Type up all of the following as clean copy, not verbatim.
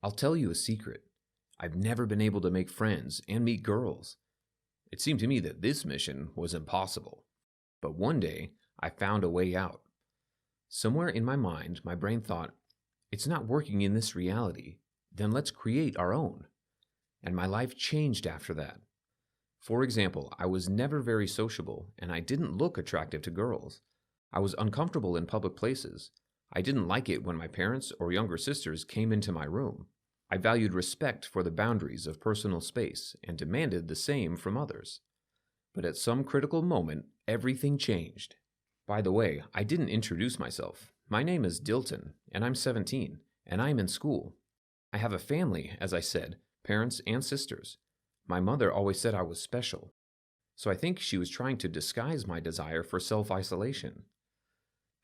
I'll tell you a secret. I've never been able to make friends and meet girls. It seemed to me that this mission was impossible. But one day, I found a way out. Somewhere in my mind, my brain thought, it's not working in this reality. Then let's create our own. And my life changed after that. For example, I was never very sociable, and I didn't look attractive to girls. I was uncomfortable in public places. I didn't like it when my parents or younger sisters came into my room. I valued respect for the boundaries of personal space and demanded the same from others. But at some critical moment, everything changed. By the way, I didn't introduce myself. My name is Dilton, and I'm 17, and I'm in school. I have a family, as I said, parents and sisters. My mother always said I was special, so I think she was trying to disguise my desire for self-isolation.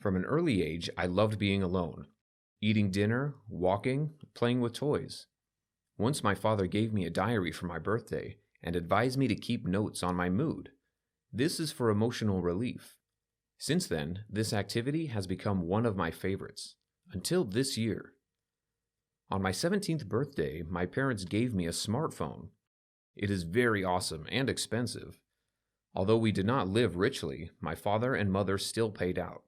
From an early age, I loved being alone, eating dinner, walking, playing with toys. Once my father gave me a diary for my birthday and advised me to keep notes on my mood. This is for emotional relief. Since then, this activity has become one of my favorites, until this year. On my 17th birthday, my parents gave me a smartphone. It is very awesome and expensive. Although we did not live richly, my father and mother still paid out.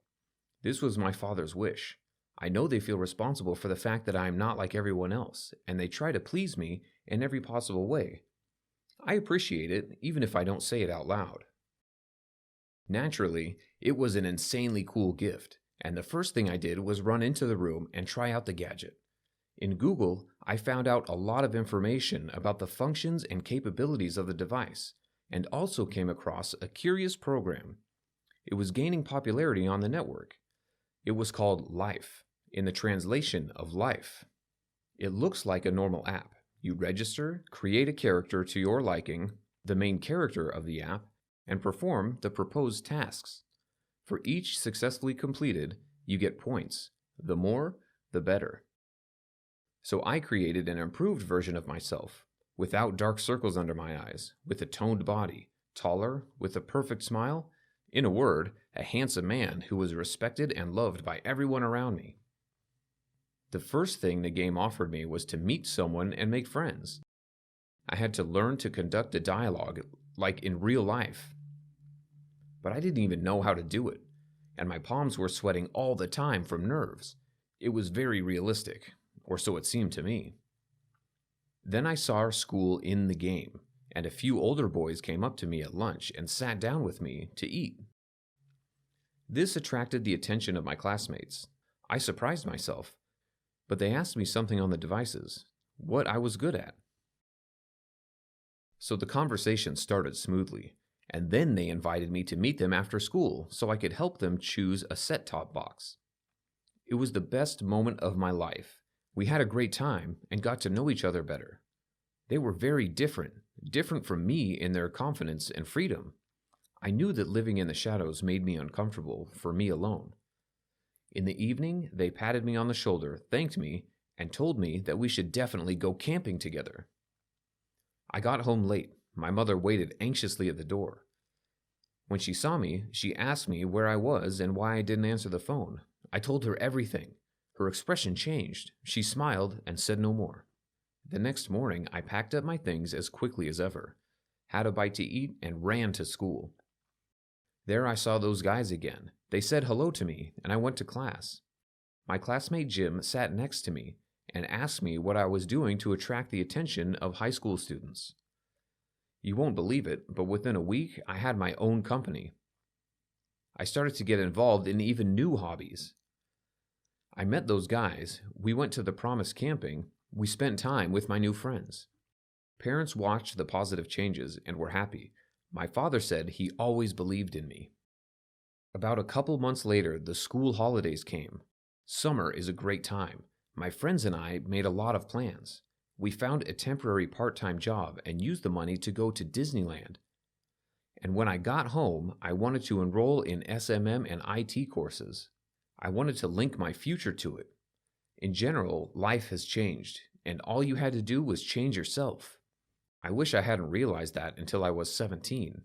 This was my father's wish. I know they feel responsible for the fact that I am not like everyone else, and they try to please me in every possible way. I appreciate it, even if I don't say it out loud. Naturally, it was an insanely cool gift, and the first thing I did was run into the room and try out the gadget. In Google, I found out a lot of information about the functions and capabilities of the device, and also came across a curious program. It was gaining popularity on the network. It was called Life, in the translation of life. It looks like a normal app. You register, create a character to your liking, the main character of the app, and perform the proposed tasks. For each successfully completed, you get points. The more, the better. So I created an improved version of myself, without dark circles under my eyes, with a toned body, taller, with a perfect smile, in a word, a handsome man who was respected and loved by everyone around me. The first thing the game offered me was to meet someone and make friends. I had to learn to conduct a dialogue like in real life. But I didn't even know how to do it, and my palms were sweating all the time from nerves. It was very realistic, or so it seemed to me. Then I saw our school in the game, and a few older boys came up to me at lunch and sat down with me to eat. This attracted the attention of my classmates. I surprised myself, but they asked me something on the devices, what I was good at. So the conversation started smoothly, and then they invited me to meet them after school so I could help them choose a set-top box. It was the best moment of my life. We had a great time and got to know each other better. They were very different from me in their confidence and freedom. I knew that living in the shadows made me uncomfortable for me alone. In the evening, they patted me on the shoulder, thanked me, and told me that we should definitely go camping together. I got home late. My mother waited anxiously at the door. When she saw me, she asked me where I was and why I didn't answer the phone. I told her everything. Her expression changed. She smiled and said no more. The next morning, I packed up my things as quickly as ever, had a bite to eat, and ran to school. There I saw those guys again. They said hello to me, and I went to class. My classmate Jim sat next to me and asked me what I was doing to attract the attention of high school students. You won't believe it, but within a week, I had my own company. I started to get involved in even new hobbies. I met those guys, we went to the promised camping, we spent time with my new friends. Parents watched the positive changes and were happy. My father said he always believed in me. About a couple months later, the school holidays came. Summer is a great time. My friends and I made a lot of plans. We found a temporary part-time job and used the money to go to Disneyland. And when I got home, I wanted to enroll in SMM and IT courses. I wanted to link my future to it. In general, life has changed, and all you had to do was change yourself. I wish I hadn't realized that until I was 17.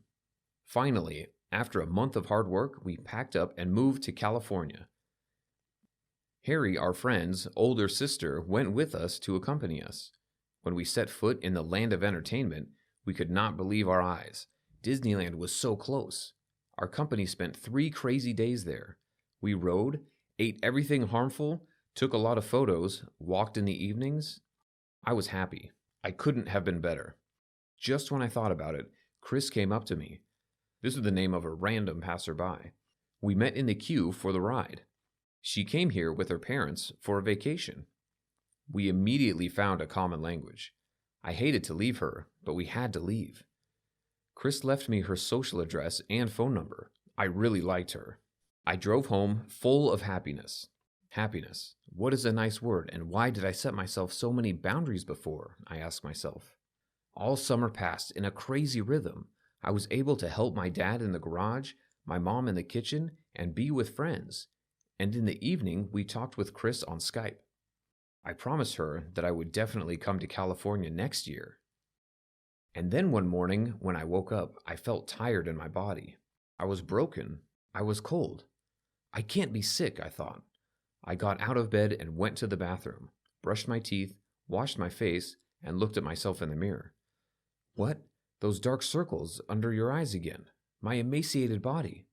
Finally, after a month of hard work, we packed up and moved to California. Harry, our friend's older sister, went with us to accompany us. When we set foot in the land of entertainment, we could not believe our eyes. Disneyland was so close. Our company spent 3 crazy days there. We rode, ate everything harmful, took a lot of photos, walked in the evenings. I was happy. I couldn't have been better. Just when I thought about it, Chris came up to me. This was the name of a random passerby. We met in the queue for the ride. She came here with her parents for a vacation. We immediately found a common language. I hated to leave her, but we had to leave. Chris left me her social address and phone number. I really liked her. I drove home full of happiness. Happiness. What is a nice word, and why did I set myself so many boundaries before? I asked myself. All summer passed in a crazy rhythm. I was able to help my dad in the garage, my mom in the kitchen, and be with friends. And in the evening, we talked with Chris on Skype. I promised her that I would definitely come to California next year. And then one morning, when I woke up, I felt tired in my body. I was broken. I was cold. I can't be sick, I thought. I got out of bed and went to the bathroom, brushed my teeth, washed my face, and looked at myself in the mirror. What? Those dark circles under your eyes again. My emaciated body.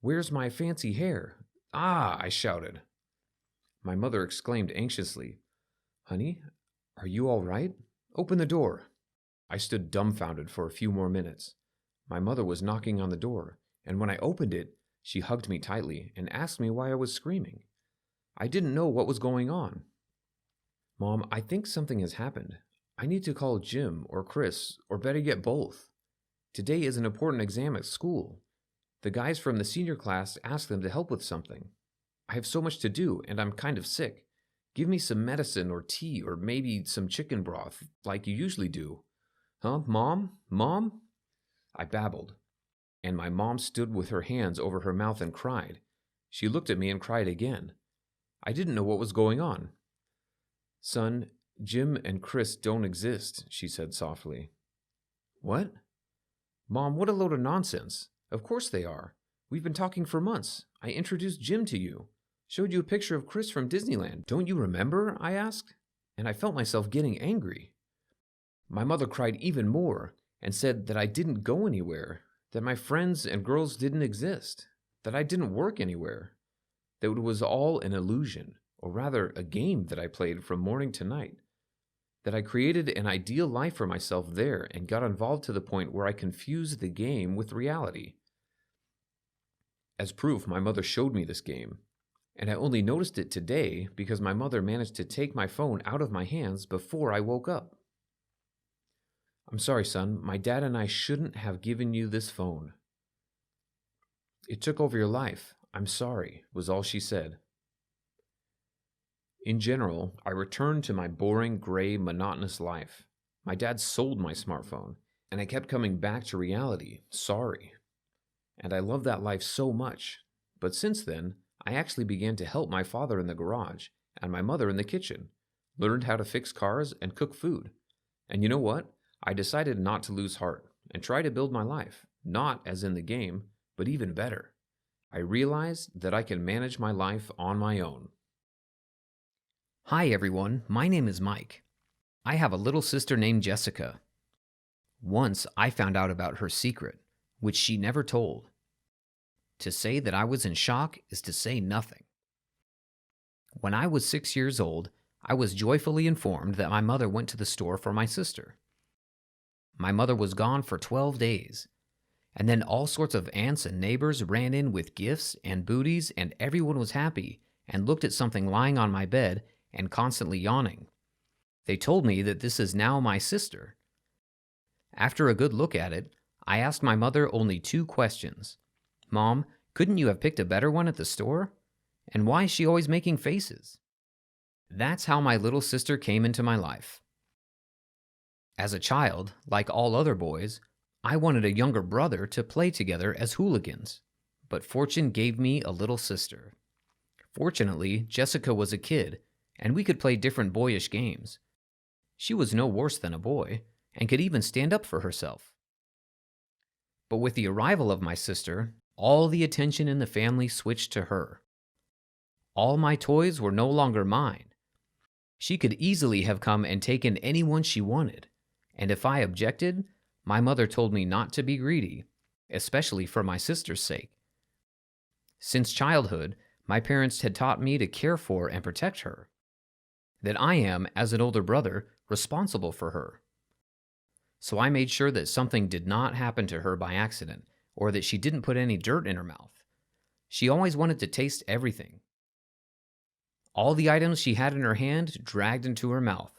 Where's my fancy hair? Ah, I shouted. My mother exclaimed anxiously, Honey, are you all right? Open the door. I stood dumbfounded for a few more minutes. My mother was knocking on the door, and when I opened it, she hugged me tightly and asked me why I was screaming. I didn't know what was going on. Mom, I think something has happened. I need to call Jim or Chris, or better yet, both. Today is an important exam at school. The guys from the senior class asked them to help with something. I have so much to do, and I'm kind of sick. Give me some medicine or tea or maybe some chicken broth, like you usually do. Huh, Mom? Mom? I babbled, and my mom stood with her hands over her mouth and cried. She looked at me and cried again. I didn't know what was going on. Son, Jim and Chris don't exist, she said softly. What? Mom, what a load of nonsense. Of course they are. We've been talking for months. I introduced Jim to you. Showed you a picture of Chris from Disneyland. Don't you remember? I asked, and I felt myself getting angry. My mother cried even more and said that I didn't go anywhere, that my friends and girls didn't exist, that I didn't work anywhere, that it was all an illusion, or rather a game that I played from morning to night, that I created an ideal life for myself there and got involved to the point where I confused the game with reality. As proof, my mother showed me this game, and I only noticed it today because my mother managed to take my phone out of my hands before I woke up. I'm sorry, son. My dad and I shouldn't have given you this phone. It took over your life. I'm sorry, was all she said. In general, I returned to my boring, gray, monotonous life. My dad sold my smartphone, and I kept coming back to reality, sorry. And I loved that life so much. But since then, I actually began to help my father in the garage and my mother in the kitchen, learned how to fix cars and cook food. And you know what? I decided not to lose heart and try to build my life, not as in the game, but even better. I realized that I can manage my life on my own. Hi everyone, my name is Mike. I have a little sister named Jessica. Once I found out about her secret, which she never told. To say that I was in shock is to say nothing. When I was 6 years old, I was joyfully informed that my mother went to the store for my sister. My mother was gone for 12 days, and then all sorts of aunts and neighbors ran in with gifts and booties, and everyone was happy and looked at something lying on my bed and constantly yawning. They told me that this is now my sister. After a good look at it, I asked my mother only 2 questions. Mom, couldn't you have picked a better one at the store? And why is she always making faces? That's how my little sister came into my life. As a child, like all other boys, I wanted a younger brother to play together as hooligans, but fortune gave me a little sister. Fortunately, Jessica was a kid, and we could play different boyish games. She was no worse than a boy, and could even stand up for herself. But with the arrival of my sister, all the attention in the family switched to her. All my toys were no longer mine. She could easily have come and taken anyone she wanted, and if I objected, my mother told me not to be greedy, especially for my sister's sake. Since childhood, my parents had taught me to care for and protect her, that I am, as an older brother, responsible for her. So I made sure that something did not happen to her by accident, or that she didn't put any dirt in her mouth. She always wanted to taste everything. All the items she had in her hand dragged into her mouth.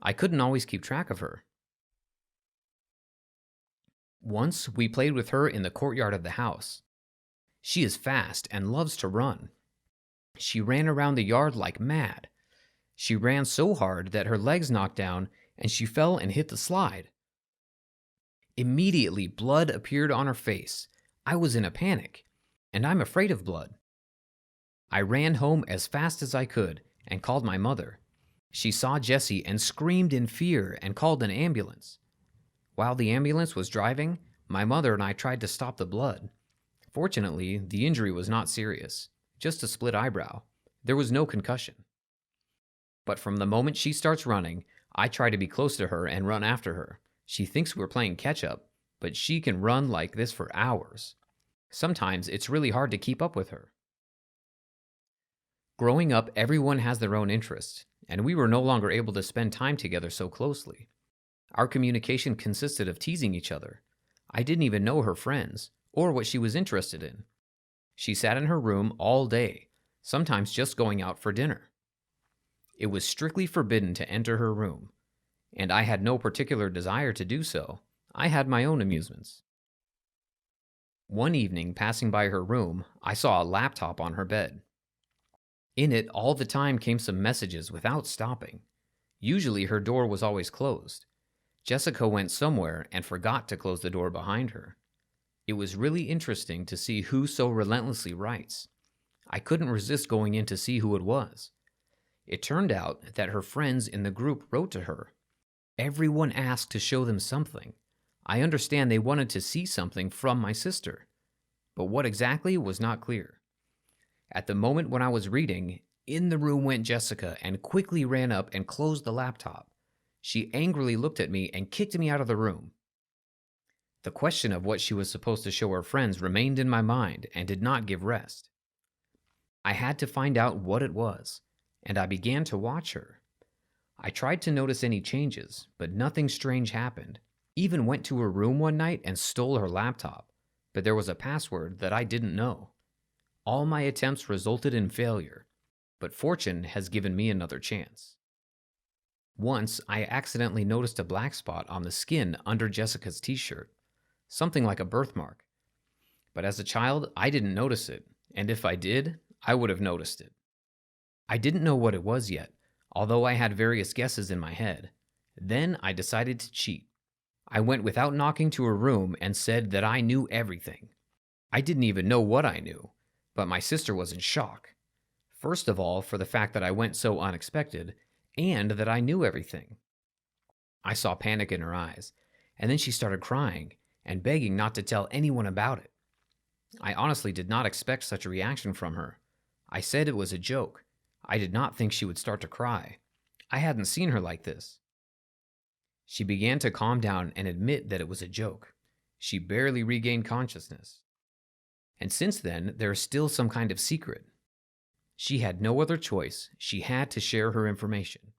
I couldn't always keep track of her. Once, we played with her in the courtyard of the house. She is fast and loves to run. She ran around the yard like mad. She ran so hard that her legs knocked down and she fell and hit the slide. Immediately, blood appeared on her face. I was in a panic, and I'm afraid of blood. I ran home as fast as I could and called my mother. She saw Jessie and screamed in fear and called an ambulance. While the ambulance was driving, my mother and I tried to stop the blood. Fortunately, the injury was not serious, just a split eyebrow. There was no concussion. But from the moment she starts running, I try to be close to her and run after her. She thinks we're playing catch-up, but she can run like this for hours. Sometimes it's really hard to keep up with her. Growing up, everyone has their own interests, and we were no longer able to spend time together so closely. Our communication consisted of teasing each other. I didn't even know her friends, or what she was interested in. She sat in her room all day, sometimes just going out for dinner. It was strictly forbidden to enter her room, and I had no particular desire to do so. I had my own amusements. One evening, passing by her room, I saw a laptop on her bed. In it, all the time came some messages without stopping. Usually, her door was always closed. Jessica went somewhere and forgot to close the door behind her. It was really interesting to see who so relentlessly writes. I couldn't resist going in to see who it was. It turned out that her friends in the group wrote to her. Everyone asked to show them something. I understand they wanted to see something from my sister, but what exactly was not clear. At the moment when I was reading, in the room went Jessica and quickly ran up and closed the laptop. She angrily looked at me and kicked me out of the room. The question of what she was supposed to show her friends remained in my mind and did not give rest. I had to find out what it was, and I began to watch her. I tried to notice any changes, but nothing strange happened. Even went to her room one night and stole her laptop, but there was a password that I didn't know. All my attempts resulted in failure, but fortune has given me another chance. Once, I accidentally noticed a black spot on the skin under Jessica's t-shirt, something like a birthmark. But as a child, I didn't notice it, and if I did, I would have noticed it. I didn't know what it was yet, although I had various guesses in my head. Then I decided to cheat. I went without knocking to her room and said that I knew everything. I didn't even know what I knew, but my sister was in shock. First of all, for the fact that I went so unexpected, and that I knew everything. I saw panic in her eyes, and then she started crying and begging not to tell anyone about it. I honestly did not expect such a reaction from her. I said it was a joke. I did not think she would start to cry. I hadn't seen her like this. She began to calm down and admit that it was a joke. She barely regained consciousness. And since then, there is still some kind of secret. She had no other choice. She had to share her information.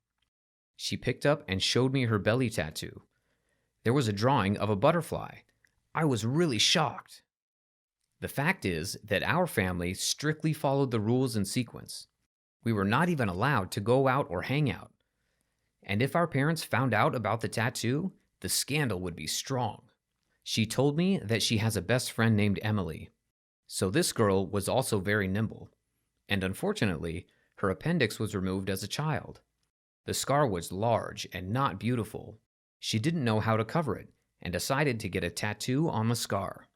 She picked up and showed me her belly tattoo. There was a drawing of a butterfly. I was really shocked. The fact is that our family strictly followed the rules in sequence. We were not even allowed to go out or hang out. And if our parents found out about the tattoo, the scandal would be strong. She told me that she has a best friend named Emily. So this girl was also very nimble. And unfortunately, her appendix was removed as a child. The scar was large and not beautiful. She didn't know how to cover it and decided to get a tattoo on the scar.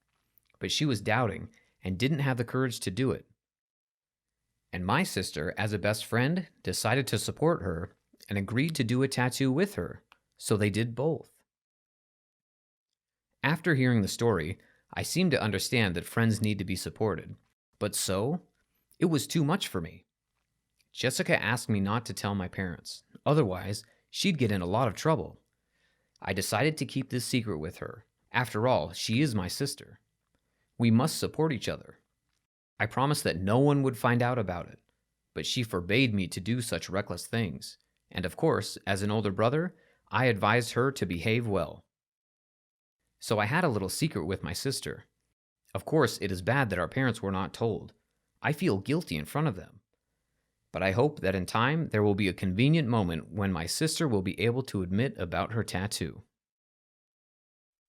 But she was doubting and didn't have the courage to do it. And my sister, as a best friend, decided to support her and agreed to do a tattoo with her, so they did both. After hearing the story, I seemed to understand that friends need to be supported. But so? It was too much for me. Jessica asked me not to tell my parents, otherwise, she'd get in a lot of trouble. I decided to keep this secret with her. After all, she is my sister. We must support each other. I promised that no one would find out about it, but she forbade me to do such reckless things, and of course, as an older brother, I advised her to behave well. So I had a little secret with my sister. Of course, it is bad that our parents were not told. I feel guilty in front of them. But I hope that in time there will be a convenient moment when my sister will be able to admit about her tattoo.